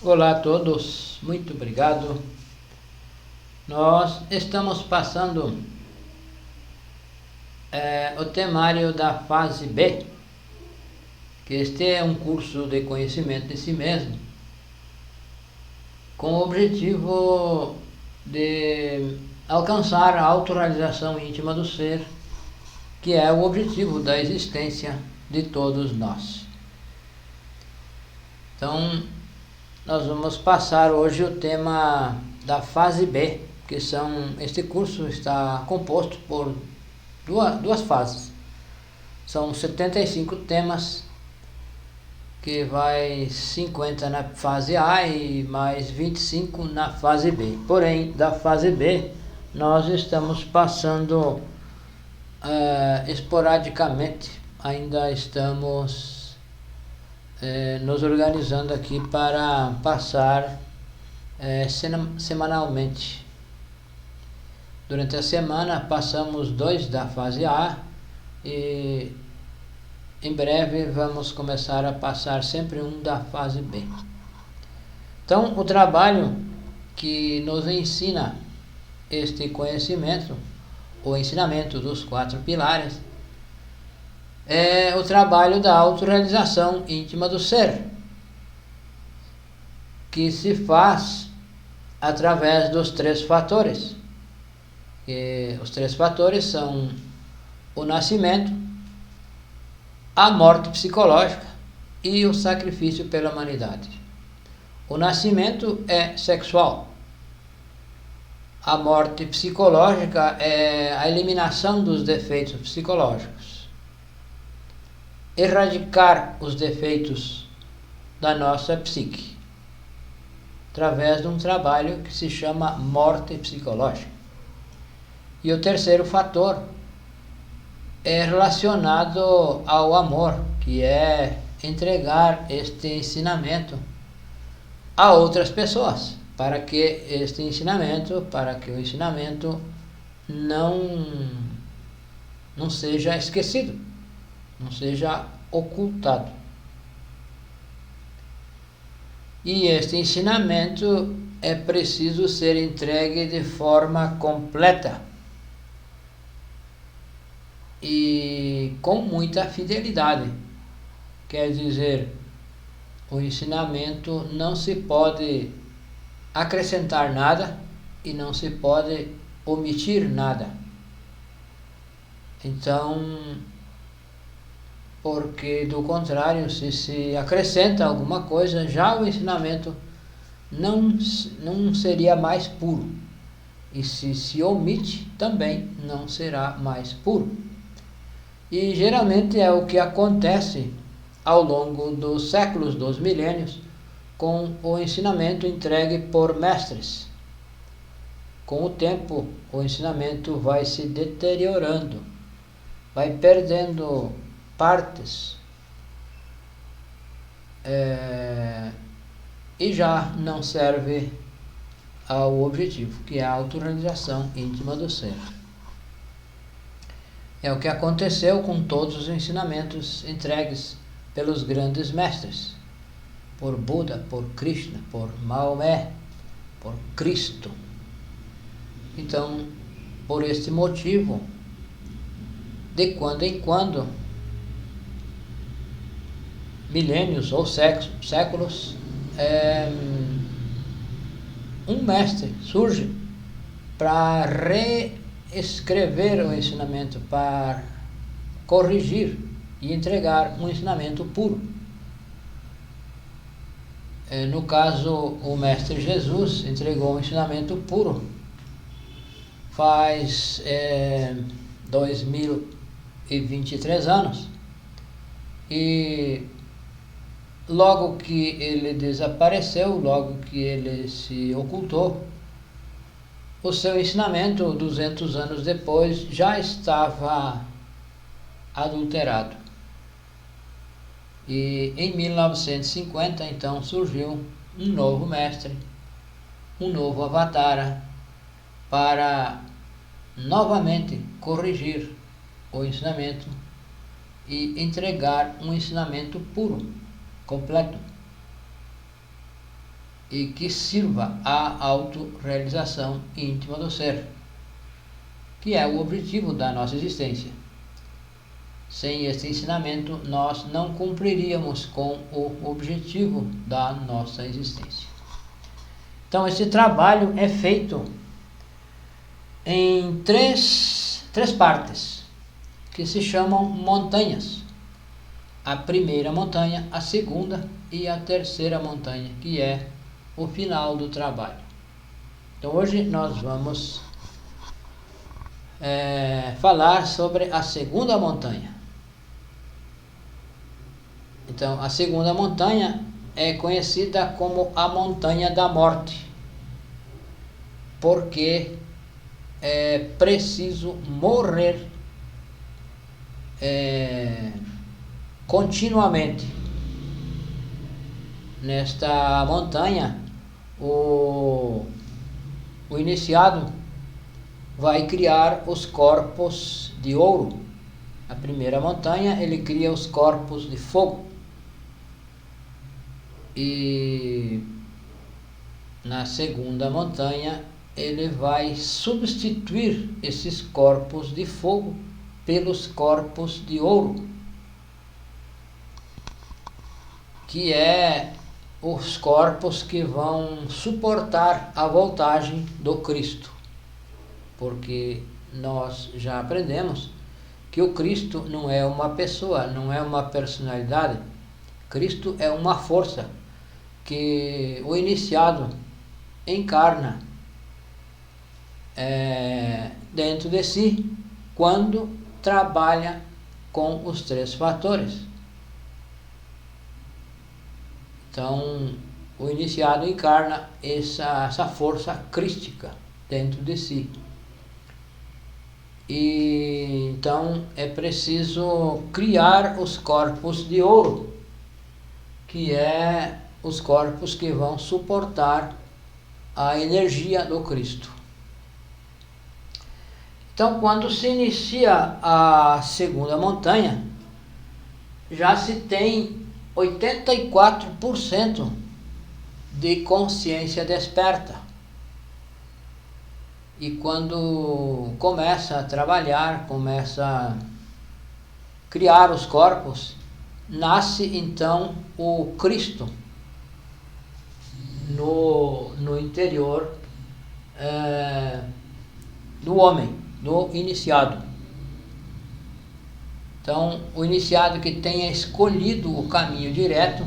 Olá a todos, muito obrigado. Nós estamos passando o temário da fase B, que este é um curso de conhecimento de si mesmo, com o objetivo de alcançar a autorrealização íntima do ser, que é o objetivo da existência de todos nós. Então, nós vamos passar hoje o tema da fase B, que este curso está composto por duas fases. São 75 temas, que vai 50 na fase A e mais 25 na fase B. Porém, da fase B, nós estamos passando esporadicamente, ainda estamos nos organizando aqui para passar semanalmente. Durante a semana passamos 2 da fase A e em breve vamos começar a passar sempre um da fase B. Então, o trabalho que nos ensina este conhecimento, o ensinamento dos 4 pilares, é o trabalho da autorrealização íntima do ser, que se faz através dos 3 fatores. E os 3 fatores são o nascimento, a morte psicológica e o sacrifício pela humanidade. O nascimento é sexual. A morte psicológica é a eliminação dos defeitos psicológicos. Erradicar os defeitos da nossa psique, através de um trabalho que se chama morte psicológica. E o terceiro fator é relacionado ao amor, que é entregar este ensinamento a outras pessoas, para que o ensinamento não seja esquecido, não seja ocultado. E este ensinamento é preciso ser entregue de forma completa e com muita fidelidade. Quer dizer, o ensinamento não se pode acrescentar nada e não se pode omitir nada. Então, porque do contrário, se acrescenta alguma coisa, já o ensinamento não seria mais puro. E se omite, também não será mais puro. E geralmente é o que acontece ao longo dos séculos, dos milênios, com o ensinamento entregue por mestres. Com o tempo, o ensinamento vai se deteriorando, vai perdendo partes e já não serve ao objetivo, que é a autorrealização íntima do ser. É o que aconteceu com todos os ensinamentos entregues pelos grandes mestres, por Buda, por Krishna, por Maomé, por Cristo. Então, por este motivo, de quando em quando, milênios ou séculos, um mestre surge para reescrever o ensinamento, para corrigir e entregar um ensinamento puro. No caso, o mestre Jesus entregou um ensinamento puro faz 2023 anos, e logo que ele desapareceu, logo que ele se ocultou, o seu ensinamento, 200 anos depois, já estava adulterado. E em 1950, então, surgiu um novo mestre, um novo avatara, para novamente corrigir o ensinamento e entregar um ensinamento puro, completo. e que sirva à autorrealização íntima do ser, que é o objetivo da nossa existência. Sem este ensinamento, nós não cumpriríamos com o objetivo da nossa existência. Então, esse trabalho é feito em três partes, que se chamam montanhas. A primeira montanha, a segunda e a terceira montanha, que é o final do trabalho. Então, hoje nós vamos falar sobre a segunda montanha. Então, a segunda montanha é conhecida como a montanha da morte, porque é preciso morrer continuamente. Nesta montanha, o iniciado vai criar os corpos de ouro. Na primeira montanha, ele cria os corpos de fogo. E na segunda montanha, ele vai substituir esses corpos de fogo pelos corpos de ouro, que é os corpos que vão suportar a voltagem do Cristo. Porque nós já aprendemos que o Cristo não é uma pessoa, não é uma personalidade. Cristo é uma força que o iniciado encarna dentro de si quando trabalha com os três fatores. Então, o iniciado encarna essa força crística dentro de si. E então é preciso criar os corpos de ouro, que é os corpos que vão suportar a energia do Cristo. Então, quando se inicia a segunda montanha, já se tem 84% de consciência desperta. E quando começa a trabalhar, começa a criar os corpos, nasce então o Cristo no interior do homem, do iniciado. Então, o iniciado que tenha escolhido o caminho direto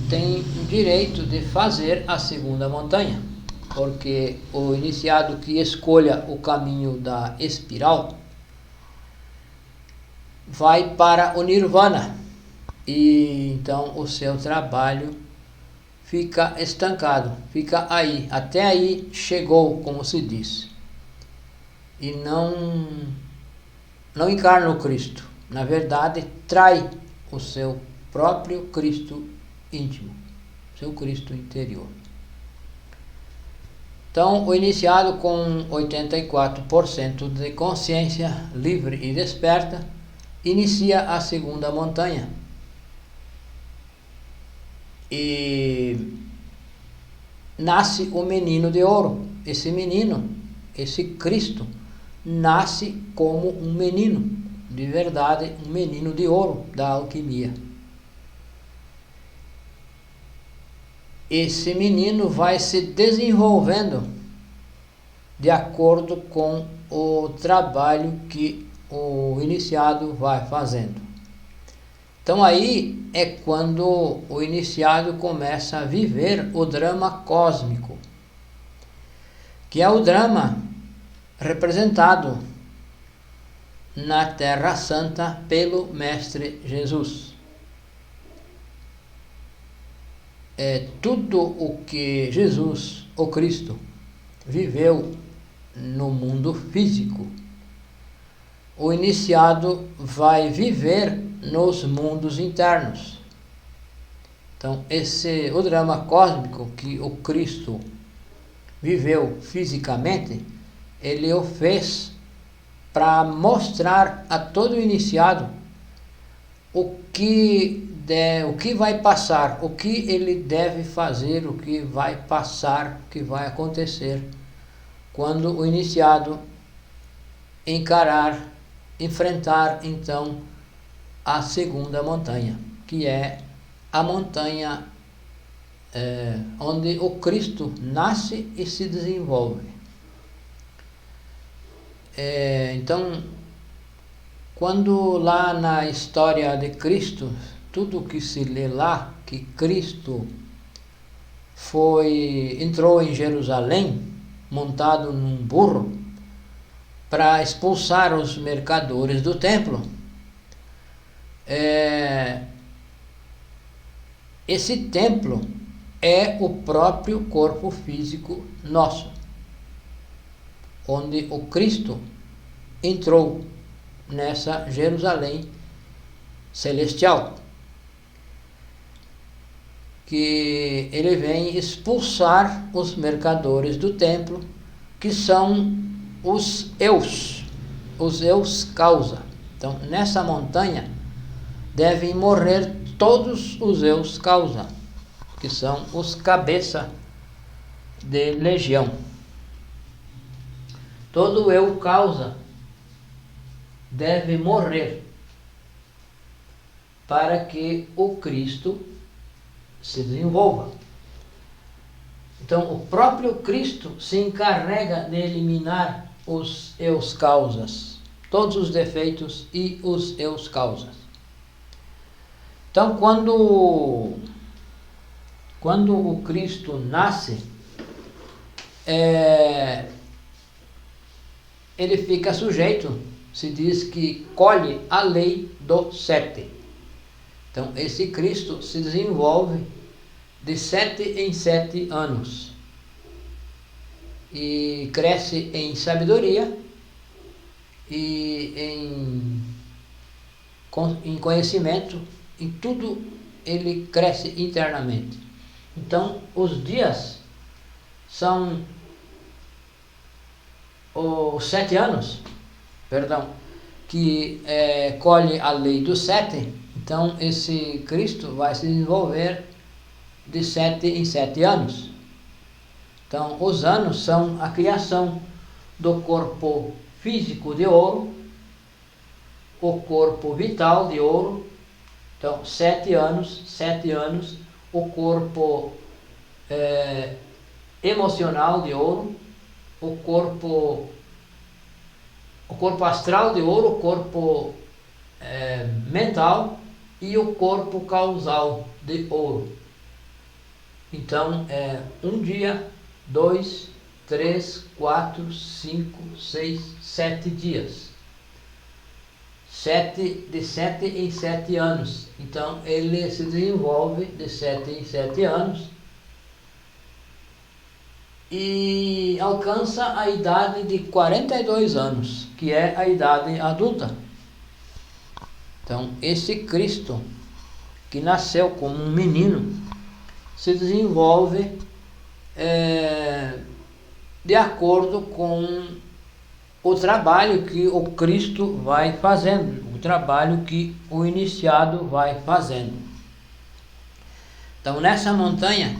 tem o direito de fazer a segunda montanha, porque o iniciado que escolha o caminho da espiral vai para o Nirvana, e então o seu trabalho fica estancado, fica aí, até aí chegou, como se diz, e não encarna o Cristo. Na verdade, trai o seu próprio Cristo íntimo, seu Cristo interior. Então, o iniciado com 84% de consciência livre e desperta inicia a segunda montanha. E nasce o menino de ouro. Esse menino, esse Cristo, nasce como um menino, de verdade, um menino de ouro da alquimia. Esse menino vai se desenvolvendo de acordo com o trabalho que o iniciado vai fazendo. Então aí é quando o iniciado começa a viver o drama cósmico, que é o drama representado na Terra Santa pelo Mestre Jesus. É tudo o que Jesus, o Cristo, viveu no mundo físico. O iniciado vai viver nos mundos internos. Então, o drama cósmico que o Cristo viveu fisicamente, ele o fez para mostrar a todo iniciado o que o que vai passar, o que ele deve fazer, o que vai passar, o que vai acontecer quando o iniciado enfrentar então a segunda montanha, que é a montanha onde o Cristo nasce e se desenvolve. Então, quando lá na história de Cristo, tudo que se lê lá, que Cristo entrou em Jerusalém montado num burro para expulsar os mercadores do templo, esse templo é o próprio corpo físico nosso, onde o Cristo entrou nessa Jerusalém celestial, que ele vem expulsar os mercadores do templo, que são os eus causa. Então, nessa montanha devem morrer todos os eus causa, que são os cabeça de legião. Todo eu causa deve morrer para que o Cristo se desenvolva. Então, o próprio Cristo se encarrega de eliminar os eus causas, todos os defeitos e os eus causas. Então, quando o Cristo nasce, ele fica sujeito, se diz que colhe a lei do 7. Então, esse Cristo se desenvolve de 7 em 7 anos e cresce em sabedoria e em conhecimento, em tudo ele cresce internamente. Então, os dias são os 7 anos, que colhe a lei do 7. Então, esse Cristo vai se desenvolver de 7 em 7 anos. Então, os anos são a criação do corpo físico de ouro, o corpo vital de ouro. Então, 7 anos, o corpo emocional de ouro, o corpo astral de ouro, o corpo mental e o corpo causal de ouro. Então, um dia, 2, 3, 4, 5, 6, 7 dias. De 7 em 7 anos. Então, ele se desenvolve de 7 em 7 anos e alcança a idade de 42 anos, que é a idade adulta. Então, esse Cristo, que nasceu como um menino, se desenvolve de acordo com o trabalho que o Cristo vai fazendo, o trabalho que o iniciado vai fazendo. Então, nessa montanha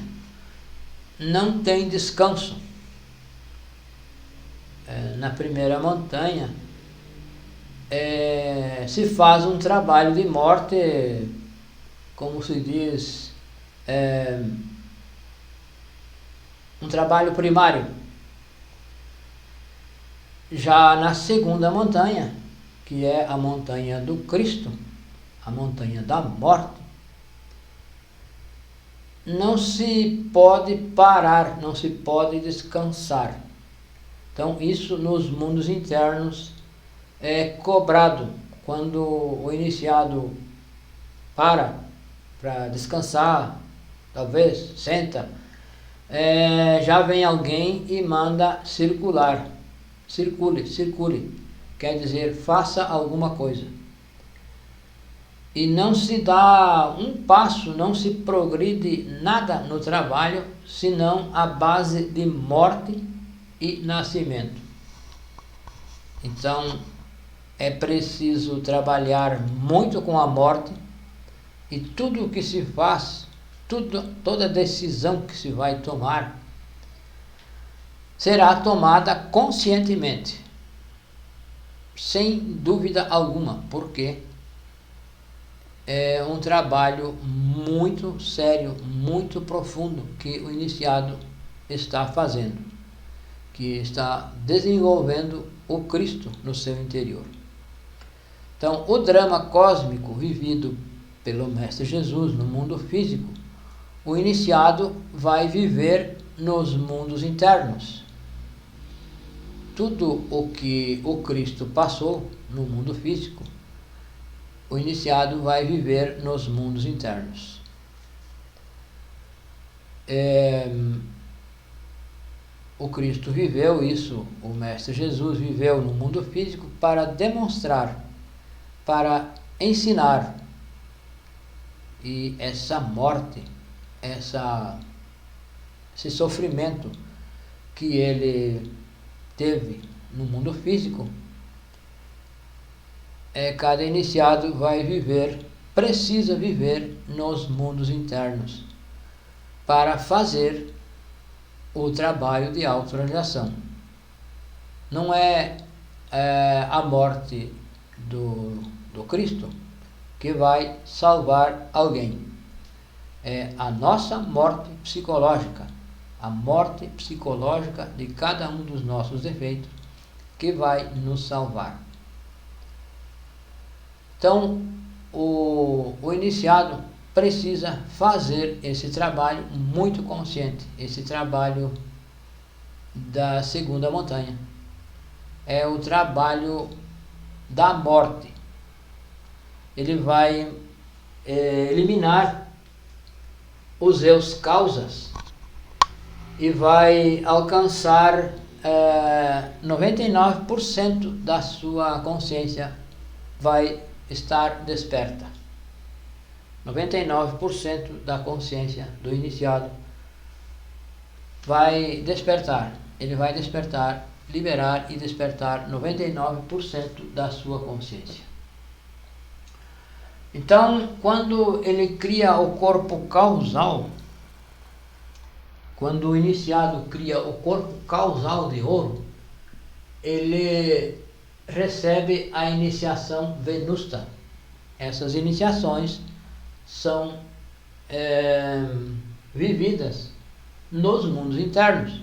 não tem descanso. Na primeira montanha se faz um trabalho de morte, como se diz, um trabalho primário. Já na segunda montanha, que é a montanha do Cristo, a montanha da morte, não se pode parar, não se pode descansar. Então, isso nos mundos internos é cobrado. Quando o iniciado para descansar, talvez, senta, já vem alguém e manda circular. Circule, quer dizer, faça alguma coisa. E não se dá um passo, não se progride nada no trabalho, senão a base de morte e nascimento. Então, é preciso trabalhar muito com a morte, E tudo o que se faz, toda decisão que se vai tomar, será tomada conscientemente, sem dúvida alguma, porque é um trabalho muito sério, muito profundo que o iniciado está fazendo, que está desenvolvendo o Cristo no seu interior. Então, o drama cósmico vivido pelo Mestre Jesus no mundo físico, o iniciado vai viver nos mundos internos. Tudo o que o Cristo passou no mundo físico, o iniciado vai viver nos mundos internos. O Cristo viveu isso, o Mestre Jesus viveu no mundo físico para demonstrar, para ensinar. E essa morte, esse sofrimento que ele teve no mundo físico, cada iniciado vai viver, precisa viver nos mundos internos para fazer o trabalho de autorrealização. Não é a morte do Cristo que vai salvar alguém. É a nossa morte psicológica, a morte psicológica de cada um dos nossos defeitos que vai nos salvar. Então, o iniciado precisa fazer esse trabalho muito consciente, esse trabalho da segunda montanha. É o trabalho da morte. Ele vai eliminar os eus causas e vai alcançar 99% da sua consciência vai estar desperta. 99% da consciência do iniciado vai despertar. Ele vai despertar, liberar e despertar 99% da sua consciência. Então, quando ele cria o corpo causal, quando o iniciado cria o corpo causal de ouro, ele recebe a iniciação venusta. Essas iniciações são vividas nos mundos internos.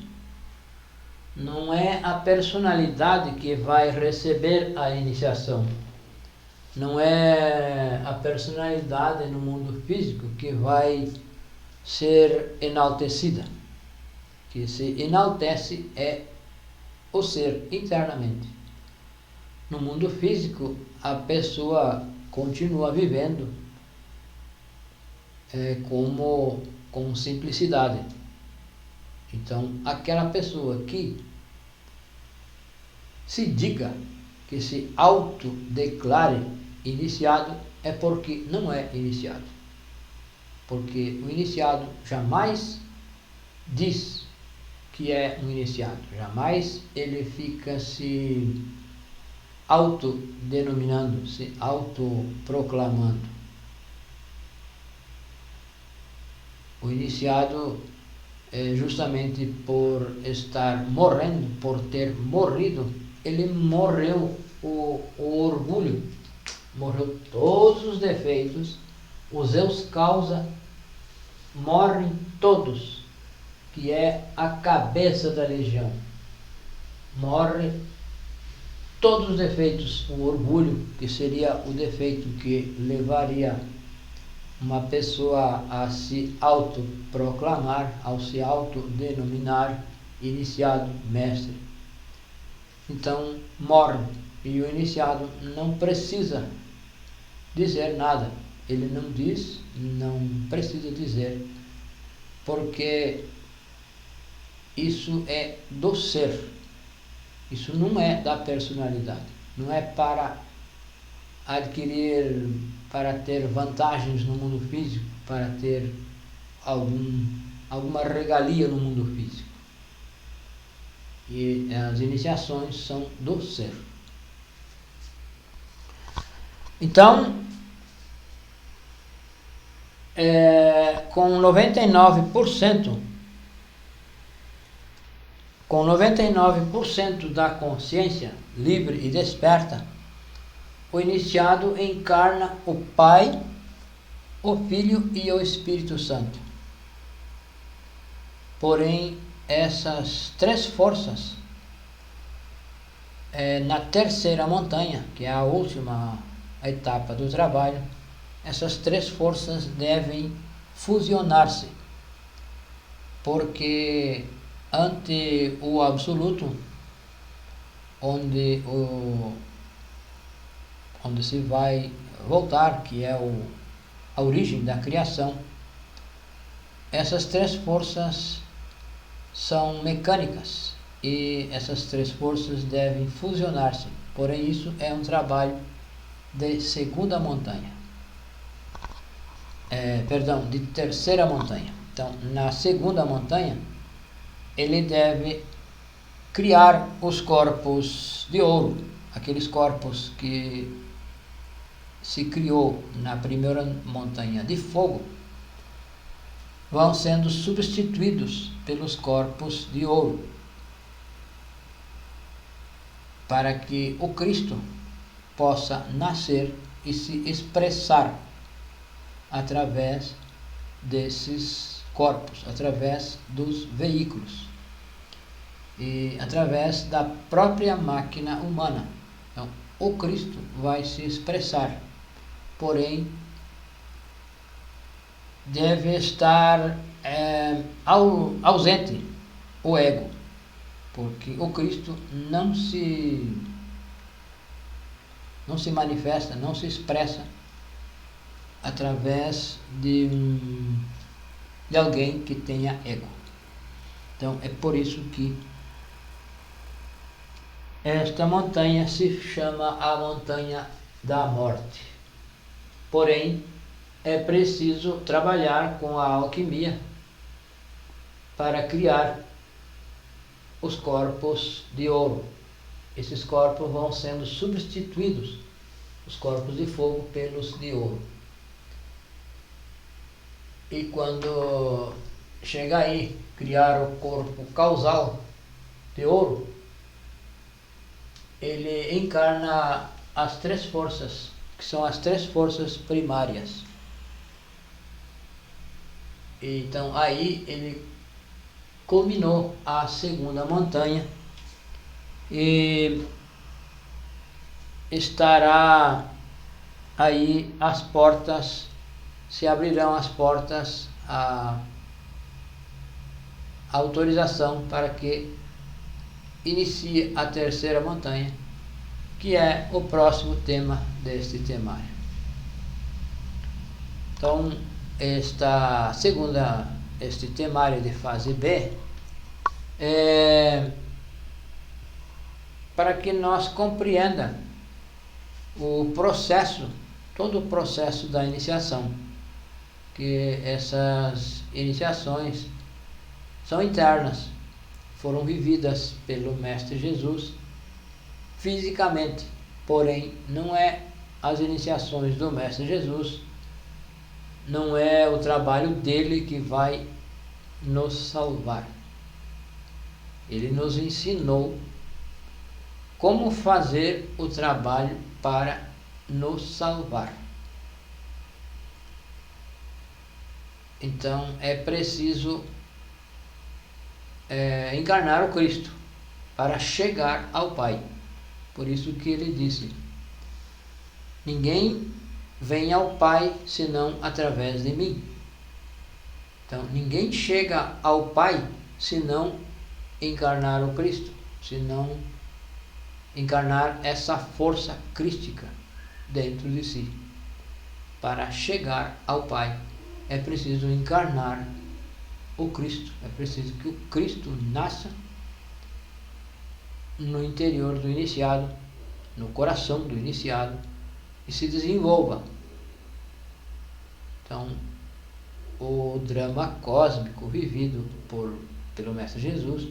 Não é a personalidade que vai receber a iniciação. Não é a personalidade no mundo físico que vai ser enaltecida. Que se enaltece é o ser internamente. No mundo físico, a pessoa continua vivendo com simplicidade. Então, aquela pessoa que se diga, que se autodeclare iniciado, é porque não é iniciado. Porque o iniciado jamais diz que é um iniciado. Jamais ele fica se autodenominando, se autoproclamando. O iniciado, justamente por estar morrendo, por ter morrido, ele morreu o orgulho, morreu todos os defeitos, os eus causa morrem todos, que é a cabeça da legião. Morre todos os defeitos, o orgulho, que seria o defeito que levaria uma pessoa a se autoproclamar, ao se autodenominar iniciado, mestre. Então morre, e o iniciado não precisa dizer nada. Ele não diz, não precisa dizer, porque isso é do ser. Isso não é da personalidade. Não é para adquirir, para ter vantagens no mundo físico, para ter alguma regalia no mundo físico. E as iniciações são do ser. Então, com 99%, com 99% da consciência livre e desperta, o iniciado encarna o Pai, o Filho e o Espírito Santo. Porém, essas três forças, na terceira montanha, que é a última etapa do trabalho, essas três forças devem fusionar-se, porque ante o absoluto, onde se vai voltar, que é a origem da criação, essas três forças são mecânicas e essas três forças devem fusionar-se. Porém, isso é um trabalho de segunda montanha. De terceira montanha. Então, na segunda montanha, ele deve criar os corpos de ouro, aqueles corpos que se criou na primeira montanha de fogo, vão sendo substituídos pelos corpos de ouro, para que o Cristo possa nascer e se expressar através desses corpos, através dos veículos e através da própria máquina humana. Então, o Cristo vai se expressar, porém deve estar ausente o ego, porque o Cristo não se manifesta, não se expressa através de alguém que tenha ego. Então é por isso que esta montanha se chama a montanha da morte. Porém, é preciso trabalhar com a alquimia para criar os corpos de ouro. Esses corpos vão sendo substituídos, os corpos de fogo, pelos de ouro. E quando chegar aí, criar o corpo causal de ouro, ele encarna as três forças, que são as três forças primárias. Então aí ele culminou a segunda montanha e estará aí as portas, se abrirão as portas, a autorização para que inicie a terceira montanha, que é o próximo tema deste temário. Então, este temário de fase B é para que nós compreenda todo o processo da iniciação, que essas iniciações são internas, foram vividas pelo Mestre Jesus fisicamente, porém não é as iniciações do Mestre Jesus, não é o trabalho dele que vai nos salvar. Ele nos ensinou como fazer o trabalho para nos salvar. Então é preciso encarnar o Cristo para chegar ao Pai. Por isso que ele disse: ninguém vem ao Pai senão através de mim. Então ninguém chega ao Pai senão encarnar o Cristo, senão encarnar essa força crística dentro de si. Para chegar ao Pai é preciso encarnar o Cristo, é preciso que o Cristo nasça no interior do iniciado, no coração do iniciado, e se desenvolva. Então, o drama cósmico vivido pelo Mestre Jesus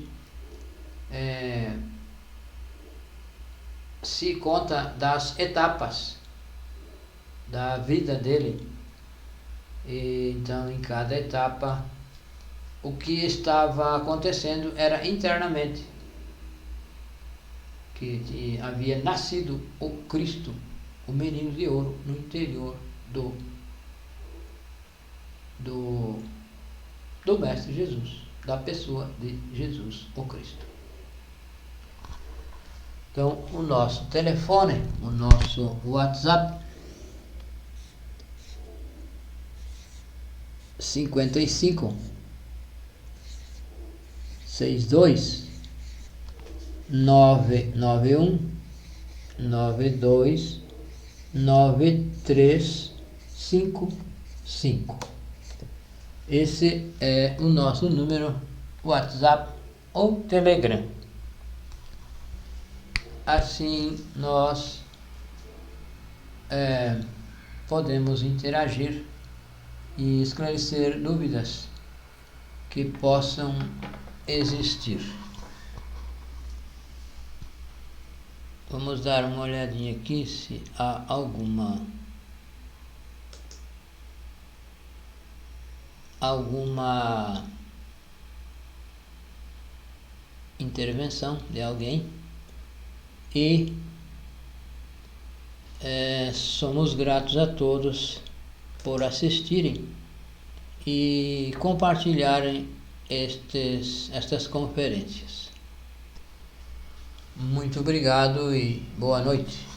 se conta das etapas da vida dele, E, então, em cada etapa, o que estava acontecendo era internamente, que havia nascido o Cristo, o menino de ouro, no interior do Mestre Jesus, da pessoa de Jesus, o Cristo. Então, o nosso telefone, o nosso WhatsApp, 55 62 991 92 9355. Esse é o nosso número WhatsApp ou Telegram. Assim nós podemos interagir e esclarecer dúvidas que possam existir. Vamos dar uma olhadinha aqui se há alguma intervenção de alguém e somos gratos a todos por assistirem e compartilharem estas conferências. Muito obrigado e boa noite.